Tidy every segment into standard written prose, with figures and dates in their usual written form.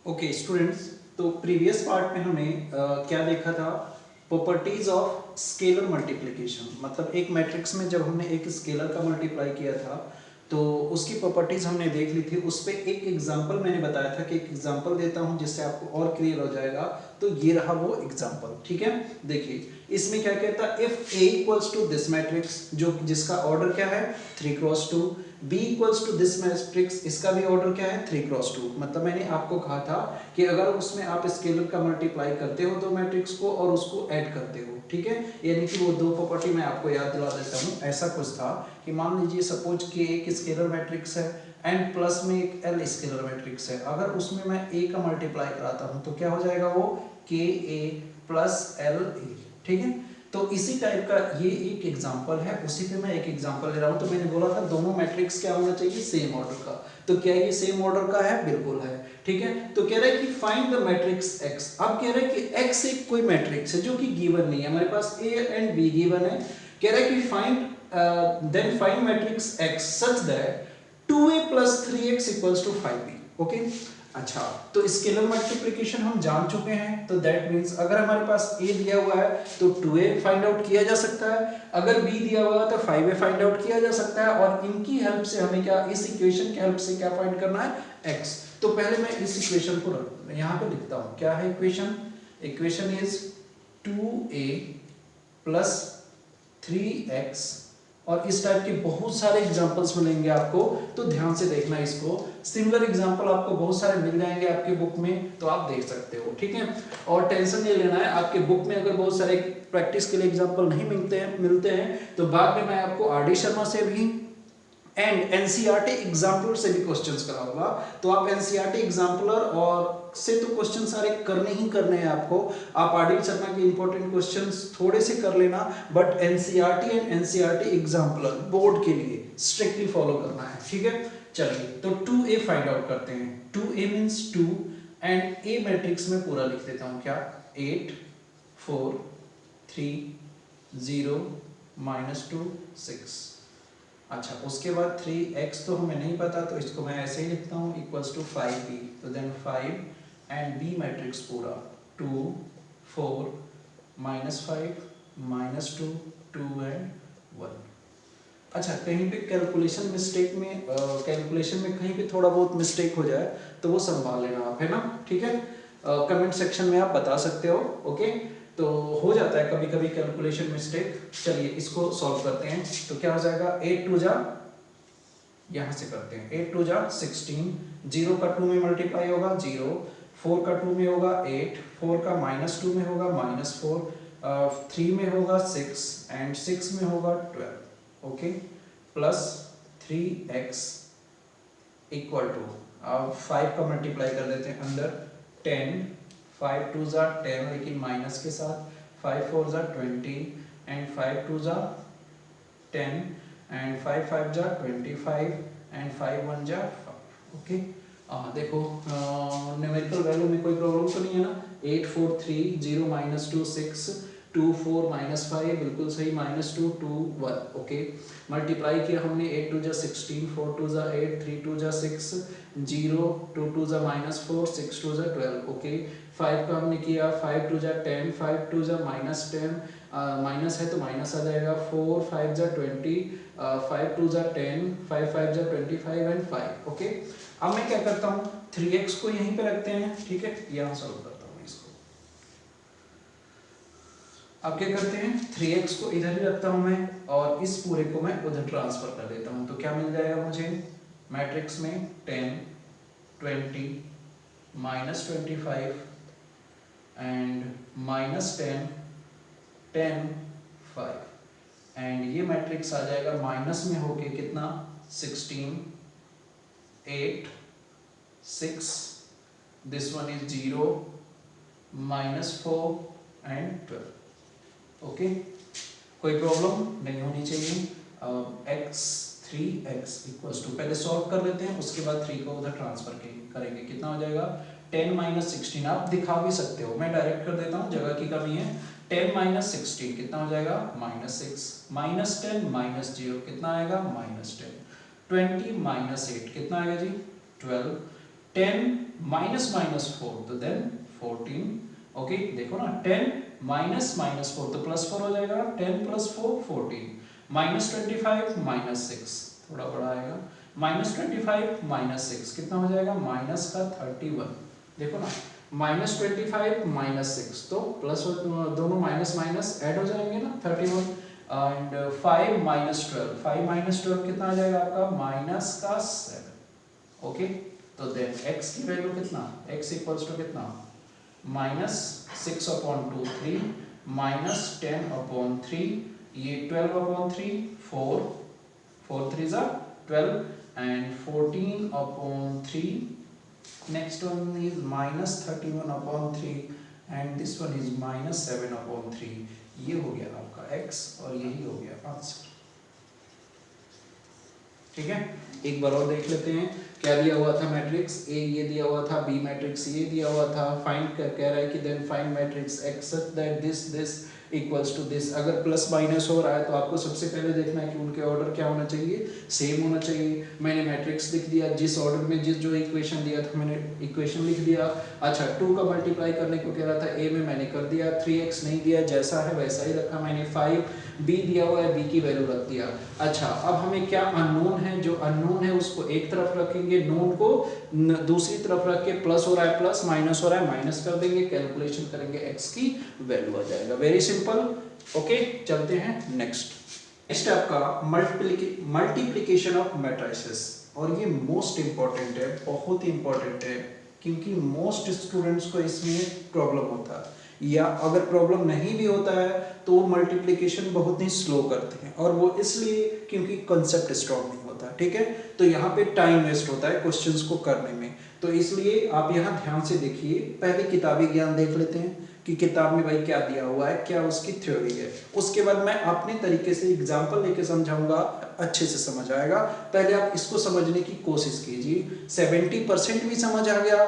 Okay students, तो previous part में हमने क्या देखा था? Properties of scalar multiplication. मतलब एक मैट्रिक्स में जब हमने एक स्केलर का मल्टीप्लाई किया था तो उसकी प्रॉपर्टीज हमने देख ली थी। उस पर एक एग्जांपल मैंने बताया था कि एक एग्जांपल देता हूं जिससे आपको और क्लियर हो जाएगा। तो ये रहा वो एग्जांपल, ठीक है। देखिए इसमें क्या कहता है, if A equals to this matrix, जो जिसका ऑर्डर क्या है 3x2, B equals to this matrix, इसका भी ऑर्डर क्या है 3x2। मतलब मैंने आपको कहा था कि अगर उसमें आप स्केलर का मल्टीप्लाई करते हो तो मैट्रिक्स को और उसको ऐड करते हो, ठीक है। यानी कि वो दो प्रॉपर्टी मैं आपको याद दिला देता हूँ। ऐसा कुछ था कि मान लीजिए सपोज कि एक स्केलर मैट्रिक्स है एंड प्लस में एक L स्केलर मैट्रिक्स है। अगर उसमें मैं A का मल्टीप्लाई कराता हूँ तो क्या हो जाएगा, वो KA प्लस LA, ठीक है। तो इसी टाइप का ये एक एग्जांपल है, उसी पे मैं एक एग्जांपल ले रहा हूँ। तो मैंने बोला था दोनों मैट्रिक्स क्या होना चाहिए, सेम ऑर्डर का। तो क्या ये सेम ऑर्डर का है? बिल्कुल है, ठीक है। तो कह रहा है कि फाइंड द मैट्रिक्स X। अब कह रहा है कि X एक कोई मैट्रिक्स है जो कि गिवन नहीं है, हमारे पास A एंड B गिवन है। कह रहा है कि find matrix X such that 2A plus 3X equals to 5B। Okay, अच्छा, तो स्केलर मल्टीप्लिकेशन हम जान चुके हैं। तो दैट मींस अगर हमारे पास A दिया हुआ है तो 2A फाइंड आउट किया जा सकता है, अगर B दिया हुआ है तो 5A फाइंड आउट किया जा सकता है। और इनकी हेल्प से हमें क्या, इस इक्वेशन की हेल्प से क्या फाइंड करना है, X। तो पहले मैं इस इक्वेशन को यहाँ पे लिखता हूँ। क्या है equation? Equation is 2A plus 3X। और इस टाइप के बहुत सारे एग्जांपल्स मिलेंगे आपको, तो ध्यान से देखना इसको। सिमिलर एग्जांपल आपको बहुत सारे मिल जाएंगे आपके बुक में, तो आप देख सकते हो, ठीक है। और टेंशन नहीं लेना है, आपके बुक में अगर बहुत सारे प्रैक्टिस के लिए एग्जांपल नहीं मिलते हैं तो बाद में मैं आपको आर डी शर्मा से भी एंड एनसीईआरटी एग्जाम्पलर से भी क्वेश्चंस कराऊंगा। तो आप एनसीईआरटी एग्जाम्पलर और से तो क्वेश्चन सारे करने ही करने हैं आपको। आप आरडी शर्मा के इंपॉर्टेंट क्वेश्चंस थोड़े से कर लेना, but NCERT and NCERT exemplar board के लिए स्ट्रिक्टली फॉलो करना है, ठीक है। चलिए तो 2A फाइंड आउट करते हैं। 2A means 2 and A matrix में पूरा लिख देता हूं। क्या? 8 4 3 0 -2 6। अच्छा, उसके बाद 3x तो हमें नहीं पता, तो इसको मैं ऐसे ही लिखता हूँ इक्वल्स टू 5b। तो देन 5 एंड b मैट्रिक्स पूरा 2 4 -5 -2 2 एंड 1। अच्छा, कहीं पे कैलकुलेशन में कहीं पे थोड़ा बहुत मिस्टेक हो जाए तो वो संभाल लेना आप, है ना, ठीक है। कमेंट सेक्शन में आप बता सकते हो, ओके। तो हो जाता है कभी कभी कैलकुलेशन मिस्टेक। चलिए इसको सॉल्व करते हैं। तो क्या हो जाएगा, 8 2 जा, यहाँ से करते हैं, 8 2 जा 16, 0 का 2 में मल्टीप्लाई होगा 0, 4 का 2 में होगा 8, 4 का -2 में होगा -4, 3 में होगा 6 एंड 6 में होगा 12, okay. Plus 3x equal to, अब 5 का मल्टीप्लाई कर देते हैं अंदर 10, 5 2 जा 10 लेकिन माइनस के साथ, 5 4 जा 20 एंड 5 2 जा 10 एंड 5 5 जा 25 एंड 5 1 जा 5, ओके। देखो न्यूमेरिकल वैल्यू में कोई प्रॉब्लम तो नहीं है ना। 8 4 3 0 -2 6 2 4 -5, बिल्कुल सही, -2 2 1, ओके। मल्टीप्लाई किया हमने, 8 2 जा 16, 4 2 जा 8, 3 2 जा 6, 0 2 2 जा -4, 6 2 जा 12, ओके। 5 का हमने किया, 5 2 जा 10, 5 2 जा -10, माइनस है तो माइनस आ जाएगा, 4 5 जा 20, 5 2 जा 10, 5 5 जा 25 एंड 5, ओके। अब मैं क्या करता हूँ, 3x को यहीं पे रखते हैं, ठीक है, यहाँ सॉल्व करता हूँ इसको। अब क्या करते हैं, 3x को इधर ही रखता हूँ मैं, और इस पूरे को मैं उधर ट्रांसफर कर देता हूँ। तो क्या मिल जाएगा मुझे मैट्रिक्स में, 10 20 -25 एंड -10 10 5 एंड ये मैट्रिक्स आ जाएगा माइनस में होके कितना, 16 8 6, this one is 0 -4 and 12, okay. कोई प्रॉब्लम नहीं होनी चाहिए। x 3x इक्वल्स टू, पहले सॉल्व कर लेते हैं, उसके बाद 3 को उधर ट्रांसफर करेंगे। कितना हो जाएगा, 10 -16, आप दिखा भी सकते हो, मैं डायरेक्ट कर देता हूँ, जगह की कमी है। 10 -16 कितना हो जाएगा, -6, -10 -0 कितना आएगा, -10, 20 -8 कितना आएगा जी, 12, 10 माइनस माइनस 4 तो देन 14। ओके देखो ना 10 माइनस माइनस 4 तो प्लस 4 हो जाएगा, 10 प्लस 4 14, माइनस 25 माइनस 6 थोड़ा बड़ा आएगा, माइनस 25 माइनस 6 कितना हो जाएगा माइनस का 31। देखो ना माइनस 25 माइनस 6 तो प्लस दोनों माइनस माइनस ऐड हो जाएंगे ना 31, एंड 5 माइनस 12, 5 माइनस 12 कितना आ जाएगा आपका माइनस का 7। ओके तो देन x की वैल्यू कितना, x इक्वल्स टू कितना माइनस 6 अपॉन 2 3 माइनस 10 अपॉन 3, ये 12 अपॉन 3 4, 4 3 जा 12 and 14 upon 3, next one is minus 31 upon 3 and this one is minus 7 upon 3। ये हो गया आपका x और यही हो गया आंसर। ठीक है एक बार और देख लेते हैं क्या दिया हुआ था मैट्रिक्स A ये दिया हुआ था, B मैट्रिक्स ये दिया हुआ था, फाइंड कर कह रहा है कि then find matrix X such that this equals to this. अगर प्लस माइनस हो रहा है तो आपको सबसे पहले देखना है कि उनके ऑर्डर क्या होना चाहिए, सेम होना चाहिए। मैंने मैट्रिक्स लिख दिया, जिस ऑर्डर में जिस जो इक्वेशन दिया था मैंने इक्वेशन लिख दिया। अच्छा 2 का मल्टीप्लाई करने को कह रहा था A में मैंने कर दिया, 3x नहीं दिया जैसा है वैसा ही रखा मैंने, 5 B दिया हुआ है B की वैल्यू रख दिया। अच्छा अब हमें क्या अननोन है, जो अननोन है उसको एक तरफ रखेंगे, नोन को दूसरी तरफ रख के प्लस हो रहा है प्लस, माइनस हो रहा है माइनस कर देंगे, कैलकुलेशन करेंगे x की वैल्यू आ जाएगा। Very simple. ओके चलते हैं नेक्स्ट आपका मल्टीप्लिकेशन ऑफ मैट्रिसेस, और ये मोस्ट इंपॉर्टेंट है, बहुत ही इंपॉर्टेंट है क्योंकि मोस्ट स्टूडेंट्स को इसमें प्रॉब्लम होता है, या अगर प्रॉब्लम नहीं भी होता है तो वो मल्टीप्लिकेशन बहुत ही स्लो करते हैं, और वो इसलिए क्योंकि कॉन्सेप्ट स्ट्रॉन्ग नहीं होता। ठीक है तो यहाँ पे टाइम वेस्ट होता है क्वेश्चंस को करने में, तो इसलिए आप यहाँ ध्यान से देखिए। पहले किताबी ज्ञान देख लेते हैं कि किताब में भाई क्या दिया हुआ है, क्या उसकी थ्योरी है, उसके बाद मैं अपने तरीके से एग्जाम्पल लेके समझाऊंगा, अच्छे से समझ आएगा। पहले आप इसको समझने की कोशिश कीजिए, 70% भी समझ आ गया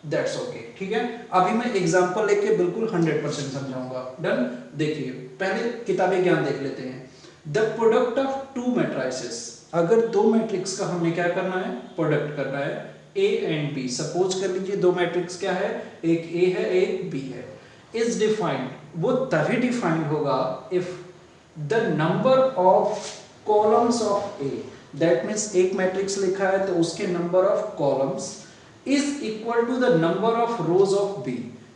दैट्स ओके। ठीक है अभी मैं एग्जाम्पल लेके बिल्कुल 100% समझाऊंगा। डन। देखिए पहले किताबी ज्ञान देख लेते हैं। द प्रोडक्ट ऑफ 2 मैट्रिसेस, अगर 2 मैट्रिक्स का हमने क्या करना है, प्रोडक्ट करना है A एंड B। सपोज कर लीजिए 2 मैट्रिक्स क्या है, एक A है एक B है, इज डिफाइंड, वो तभी डिफाइंड होगा if the number of columns of A, that means एक मैट्रिक्स लिखा है तो उसके number of columns is equal to the number of rows of B।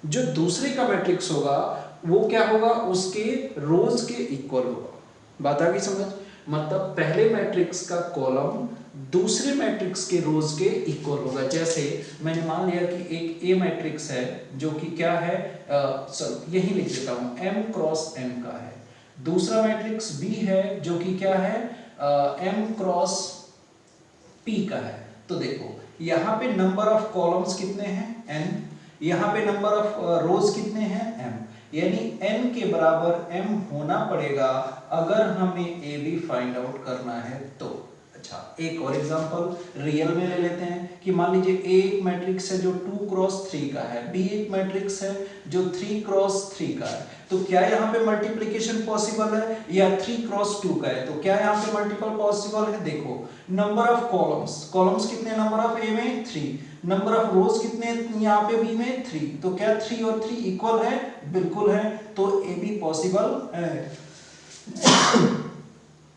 जो दूसरे का मैट्रिक्स होगा वो क्या होगा, उसके रोज के इक्वल होगा। बात आ गई समझ, मतलब पहले मैट्रिक्स का कॉलम दूसरे मैट्रिक्स के रोज के इक्वल होगा। जैसे मैंने मान लिया कि एक A मैट्रिक्स है जो कि क्या है, यही लिख देता हूं M क्रॉस M का है, दूसरा मैट्रिक्स B है जो कि क्या है M क्रॉस P का है। तो देखो यहाँ पे नंबर ऑफ कॉलम्स कितने हैं n, यहाँ पे नंबर ऑफ रोज कितने हैं m, यानी n के बराबर m होना पड़ेगा अगर हमें a b फाइंड आउट करना है तो। अच्छा एक और एग्जांपल रियल में ले लेते हैं कि मान लीजिए A एक मैट्रिक्स है जो 2 क्रॉस 3 का है, B एक मैट्रिक्स है जो 3 क्रॉस 3 का है, तो क्या यहाँ पे मल्टीप्लिकेशन पॉसिबल है, या 3 क्रॉस 2 का है तो क्या यहाँ पे मल्टीपल पॉसिबल है। देखो नंबर ऑफ कॉलम्स कितने, नंबर ऑफ A में 3, नंबर ऑफ रोज कितने यहाँ पे B में 3, तो क्या 3 और 3 इक्वल है, बिल्कुल है, तो A B पॉसिबल है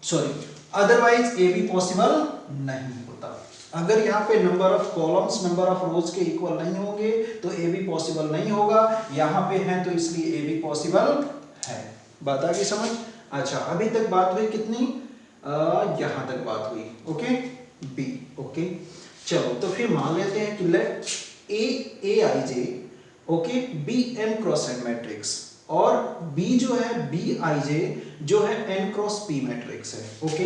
sorry, otherwise A be possible नहीं होता। अगर यहाँ पे number of columns number of rows के इक्वल नहीं होंगे तो ए बी पॉसिबल नहीं होगा, यहाँ पे है तो इसलिए ए बी पॉसिबल है। बात आ गई समझ। अच्छा अभी तक बात हुई कितनी, यहाँ तक बात हुई। ओके बी ओके चलो तो फिर मान लेते हैं कि let A I J okay B M cross N matrix, और B जो है बी आई जे जो है n क्रॉस P मैट्रिक्स है। Okay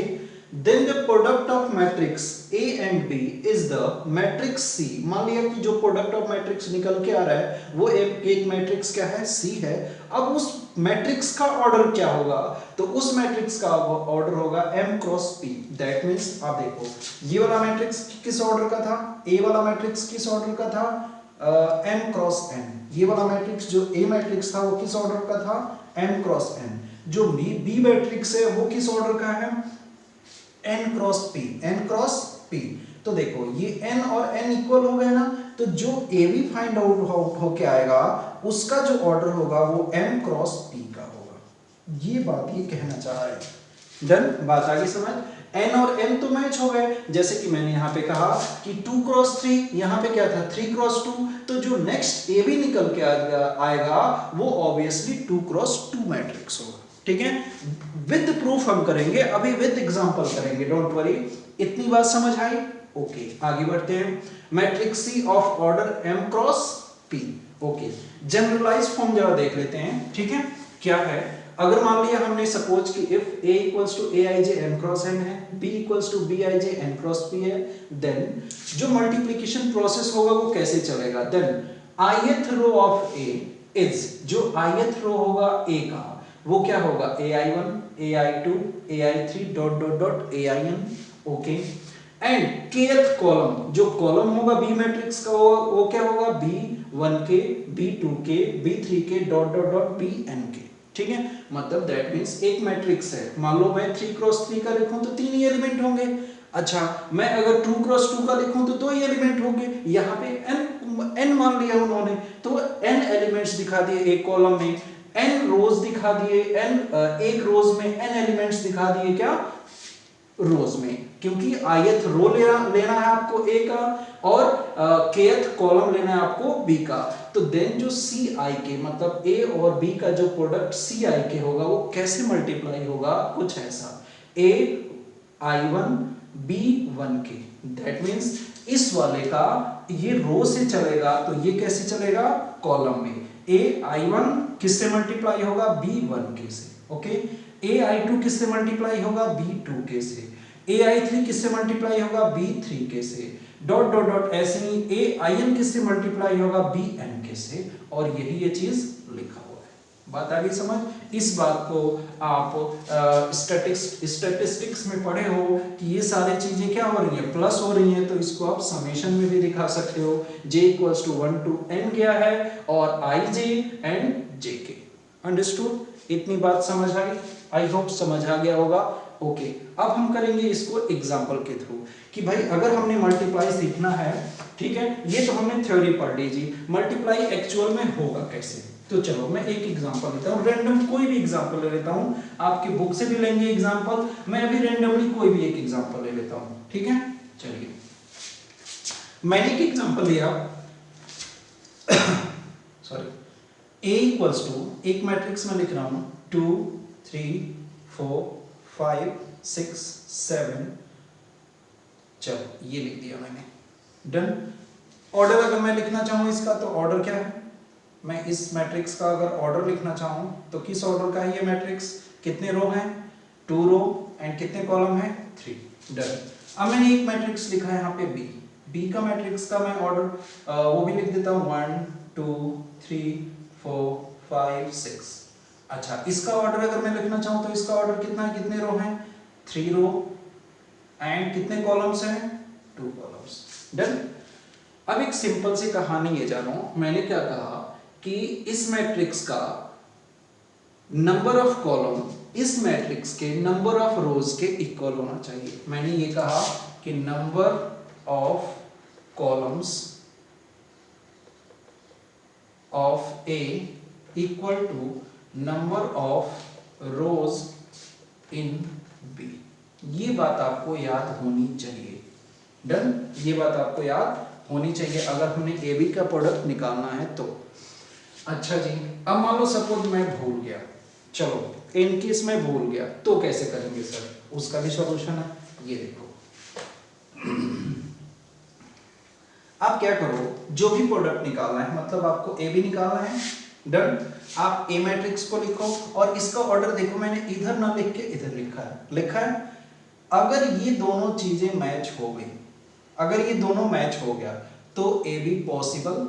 then the product of matrix A and B is the matrix C। मान लिया कि जो प्रोडक्ट ऑफ मैट्रिक्स निकल के आ रहा है वो एक मैट्रिक्स क्या है C है। अब उस मैट्रिक्स का ऑर्डर क्या होगा, तो उस मैट्रिक्स का ऑर्डर होगा m cross P। That means आप देखो ये वाला मैट्रिक्स किस ऑर्डर का था, A वाला मैट्रिक्स किस ऑर्डर का था m क्रॉस n, ये वाला मैट्रिक्स जो A मैट्रिक्स था वो किस ऑर्डर का था m क्रॉस n, जो B मैट्रिक्स है वो किस ऑर्डर का है n cross P, n cross P। तो देखो ये n और n इक्वल हो गए ना, तो जो ए बी फाइंड आउट होके आएगा उसका जो ऑर्डर होगा वो m क्रॉस p का होगा। ये बात ये कहना चाह रहा है। डन, बात आगे समझ। n और m तो मैच हो गए, जैसे कि मैंने यहाँ पे कहा कि 2 क्रॉस 3, यहाँ पे क्या था 3 क्रॉस 2, तो जो नेक्स्ट ए बी निकल के आएगा वो ऑब्वियसली 2 क्रॉस 2 मैट्रिक्स होगा। ठीक है, विद प्रूफ हम करेंगे, अभी विद एग्जांपल करेंगे, डोंट वरी। इतनी बात समझ आई? ओके, आगे बढ़ते हैं। Matrix C of order m cross p। Okay, generalize form जरा देख लेते हैं। ठीक है, क्या है, अगर मान लिया हमने सपोज कि if a equals to aij m cross n है, b equals to bij n cross p है, देन जो मल्टीप्लिकेशन प्रोसेस होगा वो कैसे चलेगा? Then ith row of a is, जो ith रो होगा a का वो क्या होगा? ai1 ai2 ai3 dot dot dot ain। Okay, and kth column, जो कॉलम होगा बी मैट्रिक्स का वो क्या होगा? b1k b2k b3k dot dot dot bnk। ठीक है, मतलब दैट मींस एक मैट्रिक्स है, मान लो मैं 3 क्रॉस 3 का लिखूं तो 3 ही एलिमेंट होंगे। अच्छा, मैं अगर 2 क्रॉस 2 का लिखूं तो 2 ही एलिमेंट होंगे। यहाँ पे n मान लिया उन्होंने, तो n एलिमेंट्स दिखा दिए एक कॉलम में, n रोज दिखा दिए, एक रोज में n एलिमेंट्स दिखा दिए क्या? रोज में, क्योंकि ith रो लेना है आपको a का और kth कॉलम लेना है आपको b का। तो देन जो CIK मतलब a और b का जो प्रोडक्ट CIK होगा वो कैसे मल्टीप्लाई होगा? कुछ ऐसा, a i1 b 1k, that means इस वाले का ये रो से चलेगा तो ये कैसे चलेगा? कॉलम में। a i1 किससे मल्टीप्लाई होगा? b 1k से। ओके, ai2 किससे मल्टीप्लाई होगा? b2k से। ai3 किससे मल्टीप्लाई होगा? b3k से, डॉट डॉट डॉट ऐसे ही ain किससे मल्टीप्लाई होगा? bnk से, और यही ये चीज लिखा हुआ है। बात आ गई समझ? इस बात को आप स्टैटिस्टिक्स में पढ़े हो कि ये सारी चीजें क्या हो रही हैं? प्लस हो रही हैं, तो इसको आप समेशन में भी दिखा सकते हो। j equals to 1 to n गया है और ij एंड jk। अंडरस्टूड? इतनी बात समझ आई? आई होप समझ आ गया होगा। ओके, अब हम करेंगे इसको एग्जांपल के थ्रू कि भाई अगर हमने मल्टीप्लाई सीखना है, ठीक है, ये तो हमने थ्योरी पढ़ ली जी, मल्टीप्लाई एक्चुअल में होगा कैसे? तो चलो मैं एक एग्जांपल लेता हूँ, रैंडम कोई भी एग्जांपल ले लेता हूँ, आपके बुक से भी लेंगे एग्जांपल, मैं अभी रैंडमली कोई भी एक एग्जांपल ले लेता हूँ। ठीक है, चलिए मैंने एक एग्जांपल लिया सॉरी, a इक्वल्स टू, एक मैट्रिक्स में लिख रहा हूँ 2 3 4 5 6 7, चलो ये लिख दिया मैंने। डन। ऑर्डर अगर मैं लिखना चाहूँ इसका तो ऑर्डर क्या है? मैं इस मैट्रिक्स का अगर ऑर्डर लिखना चाहूँ तो किस ऑर्डर का है ये मैट्रिक्स? कितने रो हैं? 2 रो एंड कितने कॉलम हैं? 3। डन। अब मैंने एक मैट्रिक्स लिखा है यहाँ पे बी का मैट्रिक्स का मैं ऑर्डर वो भी लिख देता हूँ 1 2 3 4 5 6। अच्छा, इसका ऑर्डर अगर मैं लिखना चाहूँ तो इसका ऑर्डर कितना है? कितने रो हैं? 3 रो एंड कितने कॉलम्स हैं? 2 कॉलम्स। डन। अब एक सिंपल सी कहानी ये जानो, मैंने क्या कहा कि इस मैट्रिक्स का नंबर ऑफ कॉलम इस मैट्रिक्स के नंबर ऑफ रोज के इक्वल होना चाहिए। मैंने ये कहा कि number of columns of A equal to number of rows in B. ये बात आपको याद होनी चाहिए। डन, ये बात आपको याद होनी चाहिए अगर हमने ए बी का प्रोडक्ट निकालना है तो। अच्छा जी, अब मान लो सपोज मैं भूल गया, चलो इन केस मैं भूल गया तो कैसे करेंगे सर? उसका भी सॉल्यूशन है, ये देखो। आप क्या करो, जो भी प्रोडक्ट निकालना है, मतलब आपको ए बी निकालना है, डन, आप ए मैट्रिक्स को लिखो और इसका ऑर्डर देखो, मैंने इधर ना लिख के इधर लिखा है। अगर ये दोनों चीजें मैच हो गई, अगर ये दोनों मैच हो गया तो A be possible,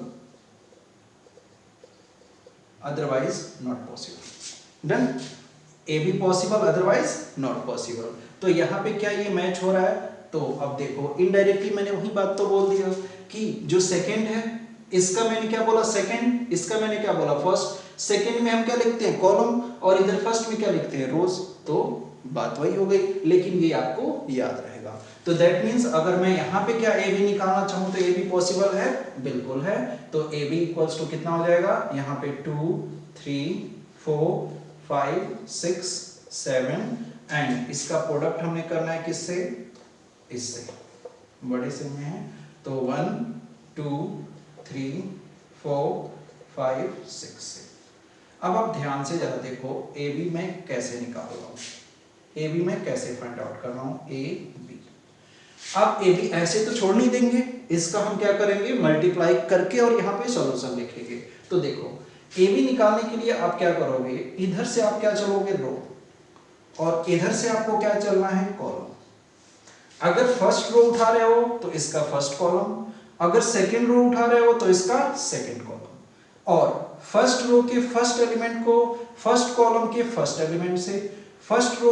otherwise not possible. Done, A be possible otherwise not possible. तो यहाँ पे क्या ये मैच हो रहा है? तो अब देखो इनडायरेक्टली मैंने वही बात तो बोल दिया कि जो सेकंड है इसका मैंने क्या बोला? सेकंड। इसका मैंने क्या बोला? फर्स्ट। सेकंड में हम क्या लिखते हैं? कॉलम। और इधर फर्स्ट में क्या लिखते हैं? रोज। तो बात वही हो गई, लेकिन ये आपको याद रहेगा। तो दैट मीन्स अगर मैं यहाँ पे क्या ए बी निकालना चाहूँ तो ए बी पॉसिबल है, बिल्कुल है। तो ए बी इक्वल्स टू कितना हो जाएगा, यहाँ पे 2 3 4 5 6 7 एंड इसका प्रोडक्ट हमने करना है किससे, इससे, बड़े से में है तो 1 2 3 4 5 6 से। अब आप ध्यान से जरा देखो ए बी मैं कैसे निकाल रहा हूँ, ए बी मैं कैसे फाइंड आउट कर रहा हूँ, ए बी। अब ए बी ऐसे तो छोड़ नहीं देंगे, इसका हम क्या करेंगे, मल्टीप्लाई करके और यहाँ पे सॉल्यूशन लिखेंगे। तो देखो ए बी निकालने के लिए आप क्या करोगे, इधर से आप क्या चलोगे, रो, और इधर से आपको क्या चलना है, कॉलम। अगर फर्स्ट रो उठा रहे हो तो इसका फर्स्ट कॉलम, अगर सेकेंड रो उठा रहे हो तो इसका सेकेंड कॉलम, और फर्स्ट रो के फर्स्ट एलिमेंट को फर्स्ट कॉलम के फर्स्ट एलिमेंट से, फर्स्ट रो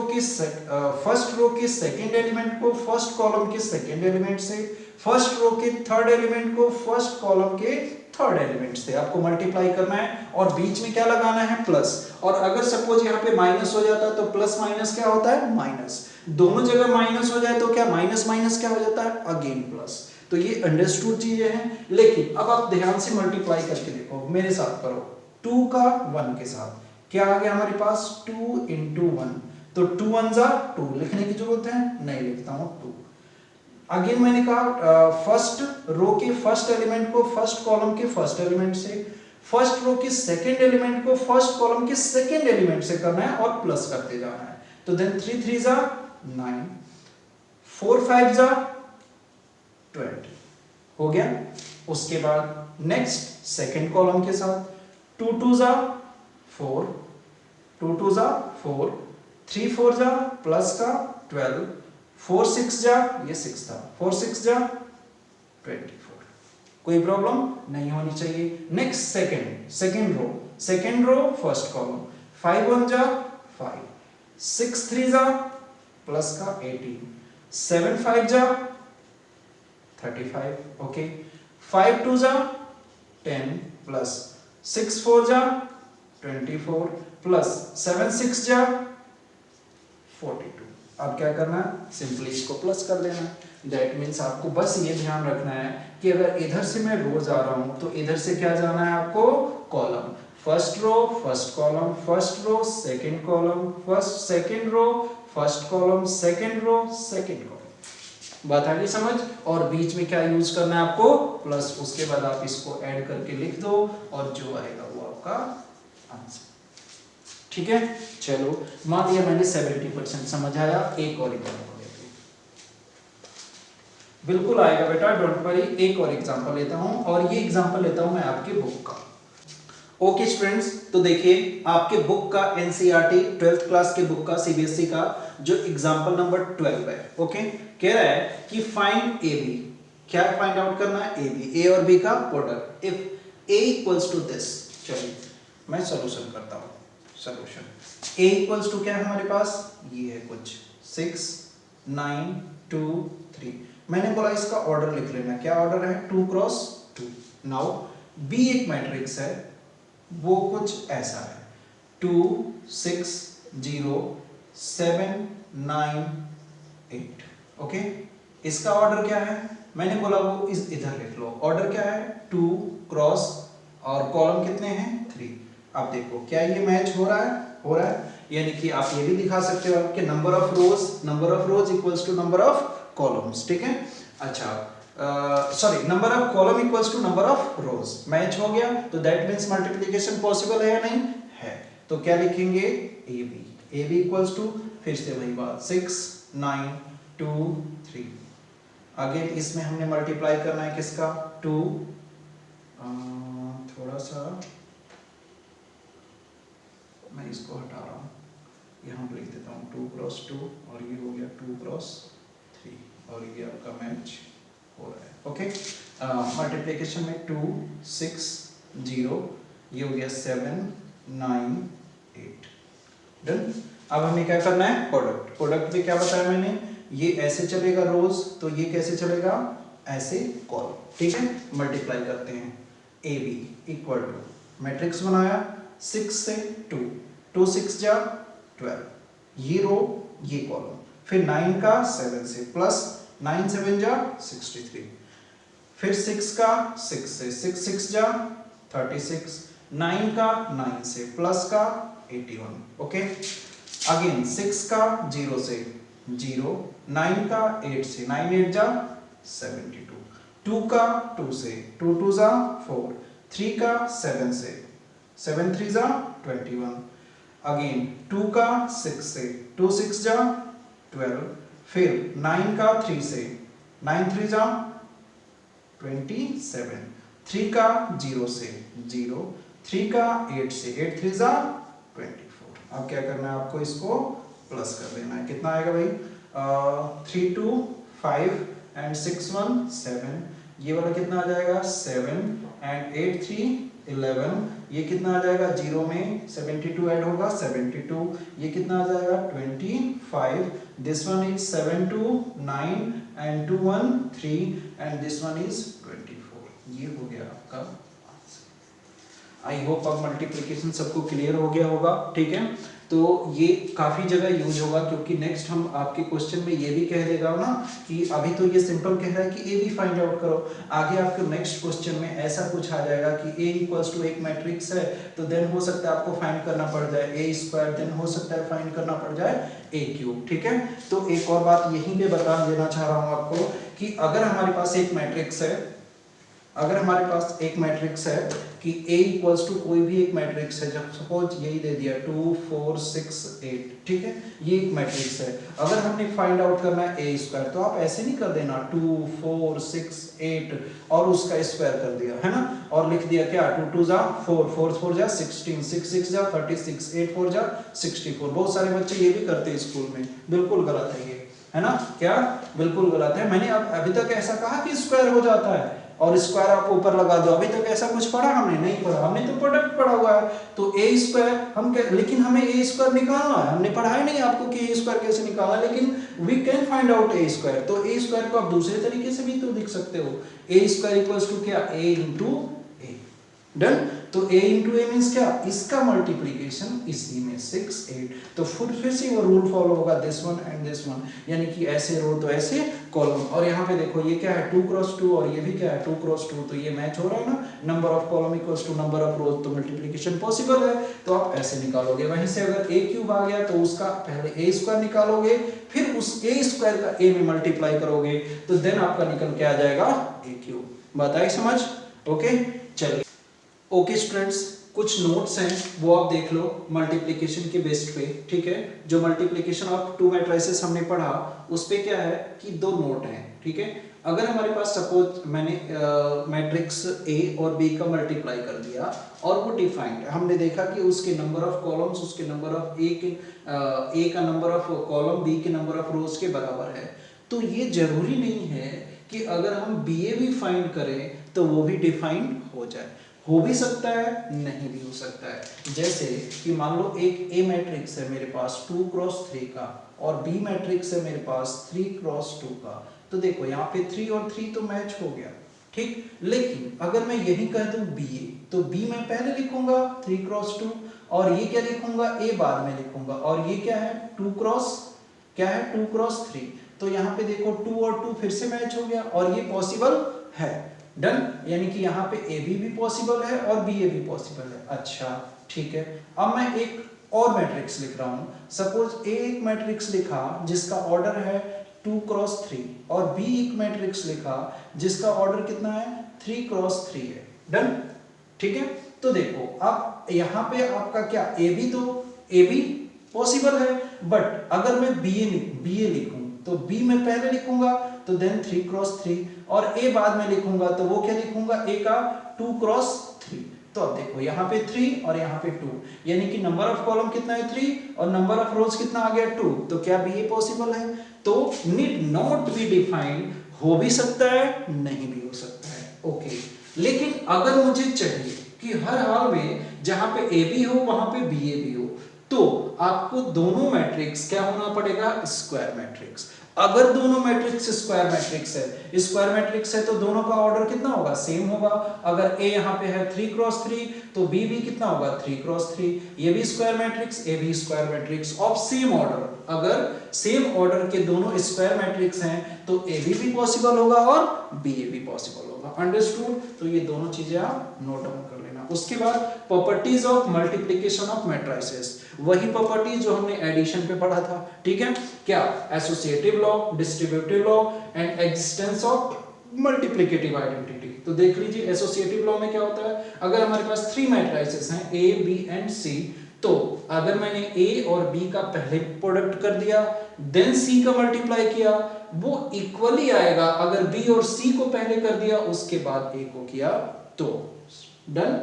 के सेकेंड एलिमेंट को फर्स्ट कॉलम के सेकेंड एलिमेंट से, फर्स्ट रो के थर्ड एलिमेंट को फर्स्ट कॉलम के थर्ड एलिमेंट से आपको मल्टीप्लाई करना है, और बीच में क्या लगाना है, प्लस। और अगर सपोज यहाँ पे माइनस हो जाता है तो प्लस माइनस क्या होता है, माइनस। दोनों जगह माइनस हो जाए तो क्या, माइनस माइनस क्या हो जाता है, अगेन प्लस। तो ये अंडरस्टूड चीजें हैं, लेकिन अब आप ध्यान से मल्टीप्लाई करके देखो, मेरे साथ करो, 2 का 1 के साथ क्या आ गया हमारे पास, 2 into 1, तो 2 1 जा 2, लिखने की जरूरत है नहीं, लिखता हूं 2। अगेन मैंने कहा फर्स्ट रो के फर्स्ट एलिमेंट को फर्स्ट कॉलम के फर्स्ट एलिमेंट से, फर्स्ट रो के सेकंड एलिमेंट को फर्स्ट कॉलम के सेकंड एलिमेंट से करना है और प्लस करते जाना है। तो देन 3 3 जा 9, 4 5 जा 20 हो गया। उसके बाद नेक्स्ट सेकंड कॉलम के साथ 2 2 जा 4, 2 2 जा 4, 3 4 जा प्लस का 12, 4 6 जा, ये 6 था, 4 6 जा 24। कोई प्रॉब्लम नहीं होनी चाहिए। Next second row first column, 5 1 जा 5, 6 3 जा प्लस का 18, 7 5 जा 35, ओके, 5 2 जा 10 प्लस 6 4 जा 24 प्लस 7 6 जा 42। अब क्या करना है, सिंपली इसको प्लस कर देना है। दैट मीन्स आपको बस ये ध्यान रखना है कि अगर इधर से मैं रो जा रहा हूं तो इधर से क्या जाना है आपको, column. First row first column, first row second column, first second row first column, second row second column. बात आ गई समझ। और बीच में क्या यूज करना है आपको, प्लस। उसके बाद आप इसको ऐड करके लिख दो और जो आएगा वो आपका आंसर। ठीक है, चलो मान लिया मैंने 70% समझ आया। एक और एग्जांपल लेते हैं, बिल्कुल आएगा बेटा, डोंट वरी। एक और एग्जांपल लेता हूं, और ये एग्जांपल लेता हूं मैं आपके बुक का। ओके स्टूडेंट्स, तो देखिए आपके बुक का एनसीईआरटी 12th क्लास के बुक का सीबीएसई का जो एग्जांपल नंबर 12 है, ओके, कह रहा है कि फाइंड ए बी। क्या फाइंड आउट करना है, ए बी, ए और बी का product if A equals to this. चलिए मैं सॉल्यूशन करता हूं। सॉल्यूशन ए इक्वल्स टू क्या है हमारे पास, ये है कुछ 6 9 2 3। मैंने बोला इसका ऑर्डर लिख लेना। क्या ऑर्डर है, 2 क्रॉस 2। नाउ बी एक मैट्रिक्स है, वो कुछ ऐसा है 2 6 0 7 9 8। ओके, इसका ऑर्डर क्या है, मैंने बोला वो इस इधर लिख लो। ऑर्डर क्या है, 2 क्रॉस और कॉलम कितने हैं, 3। आप देखो क्या ये मैच हो रहा है, हो रहा है। यानी कि आप ये भी दिखा सकते हो कि number of rows equals to number of columns. ठीक है, अच्छा sorry, number of column equals to number of rows. Match हो गया, तो दैट मींस मल्टीप्लिकेशन पॉसिबल है या नहीं है। तो क्या लिखेंगे, ए बी इक्वल्स टू, फिर से वही बात, 6 9 2 3। अगेन इसमें हमने मल्टीप्लाई करना है किसका, 2, थोड़ा सा मैं इसको हटा रहा हूँ, यहाँ लिख देता हूँ 2 क्रॉस 2, और ये हो गया 2 क्रॉस 3, और ये आपका मैच हो रहा है। ओके, मल्टीप्लिकेशन में 2 6 0, ये हो गया 7 9 8। डन। अब हमें क्या करना है, प्रोडक्ट में क्या बताया मैंने, ये ऐसे चलेगा रोज, तो ये कैसे चलेगा, ऐसे कॉलम। ठीक है, मल्टीप्लाई करते हैं। A B equal to, matrix बनाया 6 से 2 6 जा 12, ये रो ये कॉलम, फिर 9 का 7 से प्लस 9 7 जा 63, फिर 6 का 6 से 6 6 जा 36, 9 का 9 से प्लस का 81, ओके। अगेन 6 का 0 से 0, 9 का 8 से 9 8 जा 72, 2 का 2 से 2 2 जा 4, 3 का 7 से 7 3 जा 21, अगेन 2 का 6 से 2 6 जा 12, फिर 9 का 3 से 9 3 जा 27, 3 का 0 से 0, 3 का 8 से 8 3 जा 24। अब क्या करना है आपको, इसको प्लस कर देना है। कितना आएगा भाई, 3 2 5 एंड 6 1 7, ये वाला कितना आ जाएगा 7 एंड 8 3 11, ये कितना आ जाएगा, 0 में 72 ऐड होगा 72, ये कितना आ जाएगा 25, this one is 7 2 9 and 2 1 3 and this one is 24। ये हो गया आपका आंसर। आई होप अब मल्टीप्लिकेशन सबको क्लियर हो गया होगा, ठीक है। तो ये काफी जगह यूज होगा, क्योंकि नेक्स्ट हम आपके क्वेश्चन में ये भी कह देगा ना कि अभी तो ये सिंपल कह रहा है कि ए भी फाइंड आउट करो, आगे आपके नेक्स्ट क्वेश्चन में ऐसा कुछ आ जाएगा कि ए इक्वल्स टू एक मैट्रिक्स है, तो देन हो सकता है आपको फाइंड करना पड़ जाए ए स्क्वायर, देन हो सकता है फाइंड करना पड़ जाए ए क्यूब, ठीक है। तो एक और बात यहीं पे बता देना चाह रहा हूं आपको कि अगर हमारे पास एक मैट्रिक्स है, अगर हमारे पास एक मैट्रिक्स है कि A इक्वल्स टू कोई भी एक मैट्रिक्स है, जब सपोज यही दे दिया 2 4 6 8, ठीक है, ये एक मैट्रिक्स है, अगर हमने फाइंड आउट करना है A स्क्वायर, तो आप ऐसे नहीं कर देना 2 4 6 8 और उसका स्क्वायर कर दिया, है ना, और लिख दिया क्या 2 2 जा 4 4 4 जा 16 6 6 जा 36 8 4 जा 64। बहुत सारे बच्चे ये भी करते हैं स्कूल में, बिल्कुल गलत है ये, है ना, क्या बिल्कुल गलत है। मैंने अभी तक ऐसा कहा कि स्क्वायर हो जाता है और स्क्वायर आप ऊपर लगा दो, अभी तक ऐसा कुछ पढ़ा हमने नहीं पढ़ा, हमने तो प्रोडक्ट पढ़ा हुआ है। तो ए स्क्वायर हम लेकिन हमें ए स्क्वायर निकालना है, हमने पढ़ा ही नहीं आपको कि ए स्क्वायर कैसे निकालना, लेकिन we can find out A square. तो ए स्क्वायर को आप दूसरे तरीके से भी तो लिख सकते हो, ए स्क्वायर इक्वल्स टू क्या, ए इंटू ए, डन। तो a इंटू ए मीन्स क्या, इसका मल्टीप्लीकेशन इसी में 6 8, तो फिर से वो रूल फॉलो होगा this one and this one, यानी कि ऐसे रो तो ऐसे कॉलम। और यहाँ पे देखो ये क्या है 2 क्रॉस 2 और ये भी क्या है 2 क्रॉस 2, तो ये मैच हो रहा है ना, number of column equals to number of rows, तो मल्टीप्लीकेशन पॉसिबल है, तो आप ऐसे निकालोगे। वहीं से अगर a क्यूब आ गया तो उसका पहले a स्क्वायर निकालोगे, फिर उस a स्क्वायर का a में मल्टीप्लाई करोगे, तो देन आपका निकल के आ जाएगा a क्यूब। बात आई समझ, ओके। चलिए ओके स्टूडेंट्स, कुछ नोट्स हैं वो आप देख लो मल्टीप्लिकेशन के बेस पे, ठीक है। जो मल्टीप्लिकेशन ऑफ टू मैट्रिसेस हमने पढ़ा उस पे क्या है कि दो नोट हैं, ठीक है। अगर हमारे पास सपोज मैंने मैट्रिक्स ए और बी का मल्टीप्लाई कर दिया और वो डिफाइंड, हमने देखा कि उसके नंबर ऑफ कॉलम्स उसके नंबर ऑफ ए का नंबर ऑफ कॉलम बी के नंबर ऑफ रोज के बराबर है, तो ये जरूरी नहीं है कि अगर हम बी ए भी फाइंड करें तो वो भी डिफाइंड हो जाए, हो भी सकता है नहीं भी हो सकता है। जैसे कि मान लो एक ए मैट्रिक्स है मेरे पास 2 क्रॉस 3 का और बी मैट्रिक्स है मेरे पास 3 क्रॉस 2 का, तो देखो यहाँ पे 3 और 3 तो मैच हो गया, ठीक। लेकिन अगर मैं यही कह दूं बी ए, तो बी मैं पहले लिखूंगा 3 क्रॉस 2 और ये क्या लिखूंगा ए बाद में लिखूंगा, और ये क्या है 2 क्रॉस क्या है 2 क्रॉस 3, तो यहाँ पे देखो 2 और 2 फिर से मैच हो गया और ये पॉसिबल है, डन। यानी कि यहाँ पे ए भी पॉसिबल है और बी ए भी पॉसिबल है। अच्छा ठीक है, अब मैं एक और मैट्रिक्स लिख रहा हूँ, सपोज ए एक मैट्रिक्स लिखा जिसका ऑर्डर है 2 क्रॉस 3 और बी एक मैट्रिक्स लिखा जिसका ऑर्डर कितना है 3 क्रॉस 3 है, डन, ठीक है। तो देखो अब यहाँ पे आपका क्या ए भी पॉसिबल है, बट अगर मैं बी ए लिखूं तो बी मैं पहले लिखूंगा तो देन 3 क्रॉस 3 और ए बाद में लिखूंगा तो वो क्या लिखूंगा ए का 2 क्रॉस 3। तो अब देखो यहाँ पे 3 और यहाँ पे 2, यानी कि नंबर ऑफ कॉलम कितना है 3 और नंबर ऑफ रोज कितना आ गया 2, तो क्या बी ए पॉसिबल है। तो नीड नॉट बी डिफाइंड, हो भी सकता है नहीं भी हो सकता है, ओके। लेकिन अगर मुझे चाहिए कि हर हाल में जहां पे ए भी हो वहां पे बी ए भी हो, तो आपको दोनों मैट्रिक्स क्या होना पड़ेगा स्क्वायर मैट्रिक्स। अगर दोनों मैट्रिक्स स्क्वायर मैट्रिक्स है, स्क्वायर मैट्रिक्स है तो दोनों का ऑर्डर कितना होगा, सेम होगा। अगर ए यहाँ पे है 3x3 तो बी भी कितना होगा 3x3। ये भी स्क्वायर मैट्रिक्स, ए भी square matrix of same order. अगर सेम ऑर्डर के दोनों स्क्वायर मैट्रिक्स हैं तो ए भी पॉसिबल होगा और बी भी पॉसिबल होगा। अंडरस्टूड? तो ये दोनों चीजें आप नोट डाउन कर लेना। उसके बाद properties of multiplication of matrices, वही प्रॉपर्टीज जो हमने एडिशन पे पढ़ा था, ठीक है। क्या? Associative law, distributive law and existence of multiplicative identity. तो देख लीजिए एसोसिएटिव लॉ में क्या होता है, अगर हमारे पास 3 मैट्रिसेस हैं ए बी एंड सी, तो अगर मैंने ए और बी का पहले प्रोडक्ट कर दिया देन सी का मल्टीप्लाई किया, वो इक्वली आएगा अगर बी और सी को पहले कर दिया उसके बाद ए को किया तो। डन।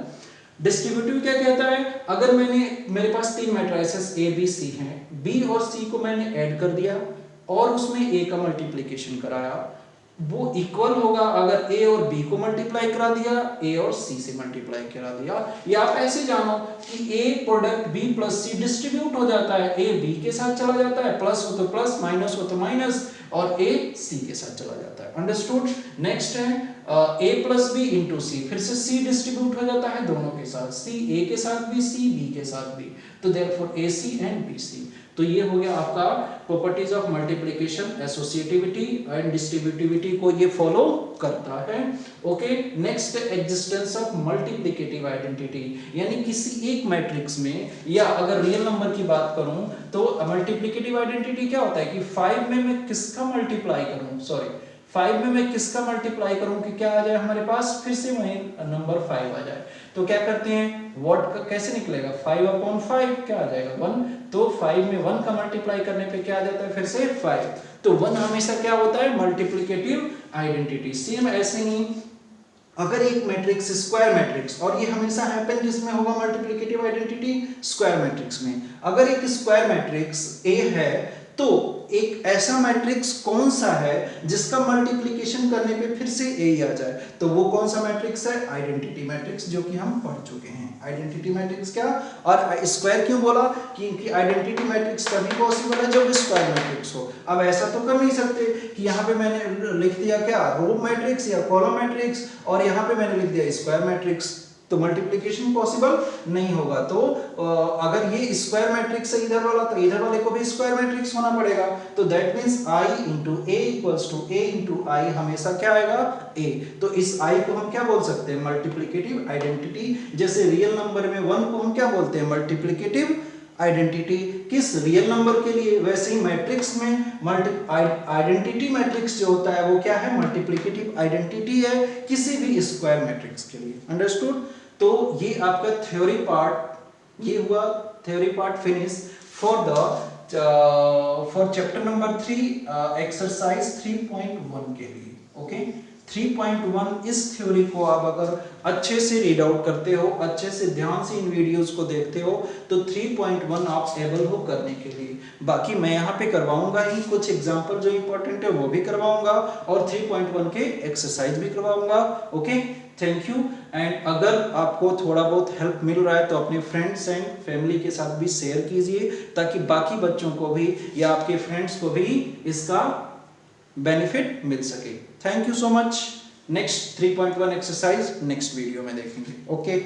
डिस्ट्रीब्यूटिव क्या कहता है, अगर मेरे पास 3 मैट्रिसेस ए बी सी हैं, बी और सी को मैंने ऐड कर दिया और उसमें ए का मल्टीप्लिकेशन कराया, वो इक्वल होगा अगर ए और बी को मल्टीप्लाई करा दिया, ए और सी से मल्टीप्लाई करा दिया। या आप ऐसे जानो कि ए प्रोडक्ट बी प्लस सी डिस्ट्रीब्यूट हो जाता है, ए बी के साथ चला जाता है, प्लस हो तो प्लस, माइनस हो तो माइनस, और ए सी के साथ चला जाता है। अंडरस्टूड? नेक्स्ट है ए प्लस बी इंटू सी, फिर से सी डिस्ट्रीब्यूट हो जाता है दोनों के साथ, सी ए के साथ भी, सी बी के साथ भी, तो therefore A C and B C. तो ये हो गया आपका properties of multiplication, associativity and distributivity को ये फॉलो करता है। Okay. Next, existence of multiplicative identity, यानी किसी एक मैट्रिक्स में, या अगर रियल नंबर की बात करूं तो मल्टीप्लिकेटिव आइडेंटिटी क्या होता है कि 5 में मैं किसका मल्टीप्लाई करूं, 5 में मैं किसका मल्टीप्लाई करूं कि क्या आ जाए हमारे पास, फिर से वही नंबर 5 आ जाए। तो क्या करते हैं, व्हाट का कैसे निकलेगा, 5/5 क्या आ जाएगा 1, तो 5 में 1 का मल्टीप्लाई करने पे क्या आ जाता है फिर से 5, तो 1 हमेशा क्या होता है मल्टीप्लिकेटिव आइडेंटिटी। सेम ऐसे ही अगर एक मैट्रिक्स स्क्वायर मैट्रिक्स, और ये हमेशा हैपन किसमें होगा मल्टीप्लिकेटिव आइडेंटिटी, स्क्वायर मैट्रिक्स में। अगर एक स्क्वायर मैट्रिक्स ए है तो एक ऐसा मैट्रिक्स कौन सा है जिसका मल्टीप्लिकेशन करने पे फिर से ए ही आ जाए, तो वो कौन सा मैट्रिक्स है, आइडेंटिटी मैट्रिक्स, जो कि हम पढ़ चुके हैं। आइडेंटिटी मैट्रिक्स क्या, और स्क्वायर क्यों बोला, क्योंकि आइडेंटिटी मैट्रिक्स तभी पॉसिबल है जब स्क्वायर मैट्रिक्स हो। अब ऐसा तो कर नहीं सकते कि यहाँ पे मैंने लिख दिया क्या, रो मैट्रिक्स या कॉलम मैट्रिक्स, और यहाँ पे मैंने लिख दिया स्क्वायर मैट्रिक्स, तो मल्टीप्लिकेशन पॉसिबल नहीं होगा। तो अगर ये स्क्वायर मैट्रिक्स है इधर वाला, तो इधर वाले को भी स्क्वायर मैट्रिक्स होना पड़ेगा। तो that means i into A equals to A into I, हमेशा क्या आएगा a। तो इस i को हम क्या बोल सकते हैं, मल्टीप्लिकेटिव आइडेंटिटी। जैसे रियल नंबर में 1 को हम क्या बोलते हैं, मल्टीप्लिकेटिव आइडेंटिटी किस रियल नंबर के लिए, वैसे ही मैट्रिक्स में आइडेंटिटी मैट्रिक्स जो होता है वो क्या है, मल्टीप्लिकेटिव आइडेंटिटी है किसी भी स्क्वायर मैट्रिक्स के लिए। अंडरस्टूड? तो ये आपका थ्योरी पार्ट, ये हुआ theory part finish for chapter number 3 exercise 3.1 के लिए। ओके। 3.1 इस थ्योरी को आप अगर अच्छे से रीड आउट करते हो, अच्छे से ध्यान से इन वीडियोस को देखते हो, तो 3.1 आप एबल हो करने के लिए। बाकी मैं यहाँ पे करवाऊंगा ही कुछ एग्जांपल जो इंपॉर्टेंट है वो भी करवाऊंगा, और 3.1 के एक्सरसाइज भी करवाऊंगा। Okay, thank you. एंड अगर आपको थोड़ा बहुत हेल्प मिल रहा है तो अपने फ्रेंड्स एंड फैमिली के साथ भी शेयर कीजिए, ताकि बाकी बच्चों को भी या आपके फ्रेंड्स को भी इसका बेनिफिट मिल सके। Thank you so much. Next 3.1 exercise next video में देखेंगे। ओके।